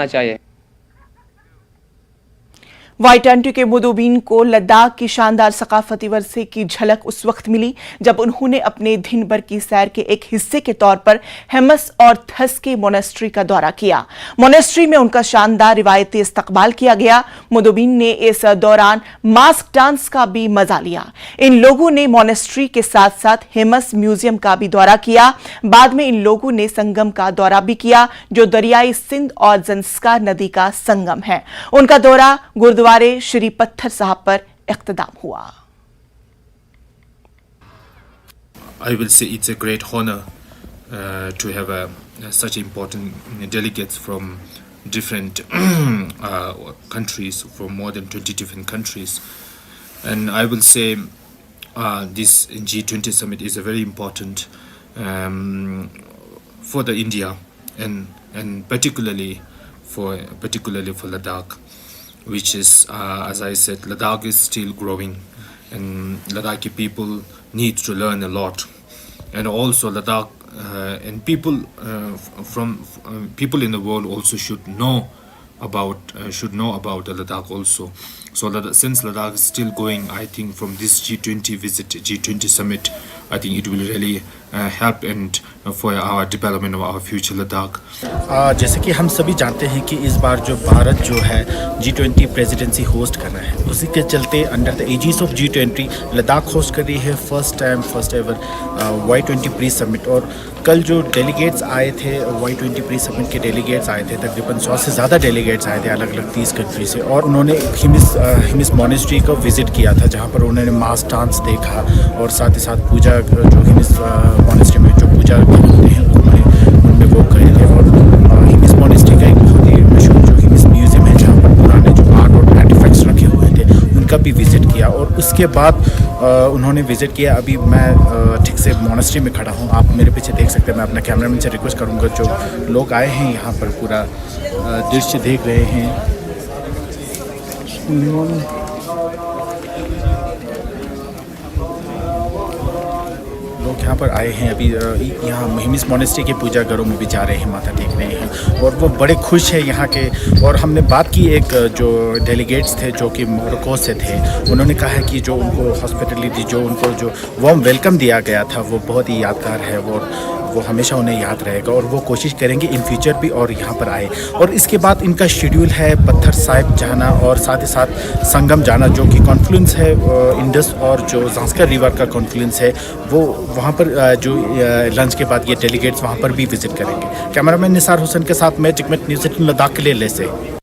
चाहिए। Y20 के मुदोबिन को लद्दाख की शानदार सकाफती वर्से की झलक उस वक्त मिली जब उन्होंने अपने दिन भर की सैर के एक हिस्से के तौर पर हेमस और थस के मोनेस्ट्री का दौरा किया। मोनेस्ट्री में उनका शानदार रिवायती इस्तकबाल किया गया। मुदोबिन ने इस दौरान मास्क डांस का भी मजा लिया। इन लोगों ने मोनेस्ट्री के साथ साथ हेमस म्यूजियम का भी दौरा किया। बाद में इन लोगों ने संगम का दौरा भी किया जो दरियाई सिंध और जंस्कार नदी का संगम है। उनका दौरा गुरुद्वारा श्री पत्थर साहब पर इख्तिताम हुआ। I will say it's a great honor to have such important delegates from different countries, from more than 20 different countries. And I will say this G20 summit is a very important for the India and particularly for Ladakh, which is, as I said, Ladakh is still growing, and Ladakhi people need to learn a lot, and also Ladakh and people from people in the world also should know about the Ladakh also. So since Ladakh is still going, I think from this G20 visit, G20 summit, I think it will really help and for our development of our future Ladakh. जैसे कि हम सभी जानते हैं कि इस बार जो भारत जो है G20 प्रेसिडेंसी होस्ट कर रहा है, उसी के चलते under the aegis of G20 Ladakh host कर रही है first ever Y20 pre summit. और कल जो डेलीगेट्स आए थे Y20 प्री समिट के डेलीगेट्स आए थे, तकरीबन 100 से ज़्यादा डेलीगेट्स आए थे अलग अलग 30 कंट्री से, और उन्होंने हिमिस मोनेस्ट्री को विज़िट किया था जहाँ पर उन्होंने मास डांस देखा और साथ ही साथ पूजा जो हिमिस मोनेस्ट्री में जो पूजा होते हैं उनमें वो गए थे। और हिमिस मोनेस्ट्री का एक बहुत ही मशहूर जो हिमिस म्यूज़ियम है जहाँ पर पुराने जो आर्ट और आर्टिफैक्ट्स रखे हुए थे उनका भी विज़िट किया। और उसके बाद उन्होंने विज़िट किया। अभी मैं ठीक से मोनेस्ट्री में खड़ा हूँ, आप मेरे पीछे देख सकते हैं। मैं अपना कैमरामैन से रिक्वेस्ट करूँगा, जो लोग आए हैं यहाँ पर पूरा दृश्य देख रहे हैं, लोग यहाँ पर आए हैं। अभी यहाँ हिमिस मोनेस्ट्री के पूजा घरों में भी जा रहे हैं, माथा टेक रहे हैं और वो बड़े खुश हैं यहाँ के। और हमने बात की एक जो डेलीगेट्स थे जो कि मोरक्को से थे, उन्होंने कहा है कि जो उनको हॉस्पिटलिटी, जो उनको जो वार्म वेलकम दिया गया था वो बहुत ही यादगार है, वो हमेशा उन्हें याद रहेगा और वो कोशिश करेंगे इन फ्यूचर भी और यहाँ पर आए। और इसके बाद इनका शेड्यूल है पत्थर साहिब जाना और साथ ही साथ संगम जाना, जो कि कॉन्फ्लुएंस है इंडस और जो ज़ांस्कर रिवर का कॉन्फ्लुएंस है। वो वहाँ पर जो लंच के बाद ये डेलीगेट्स वहाँ पर भी विज़िट करेंगे। कैमरामैन निसार हुसैन के साथ मैं टिकमेट न्यूज़ 18 लद्दाख के लिए ले से।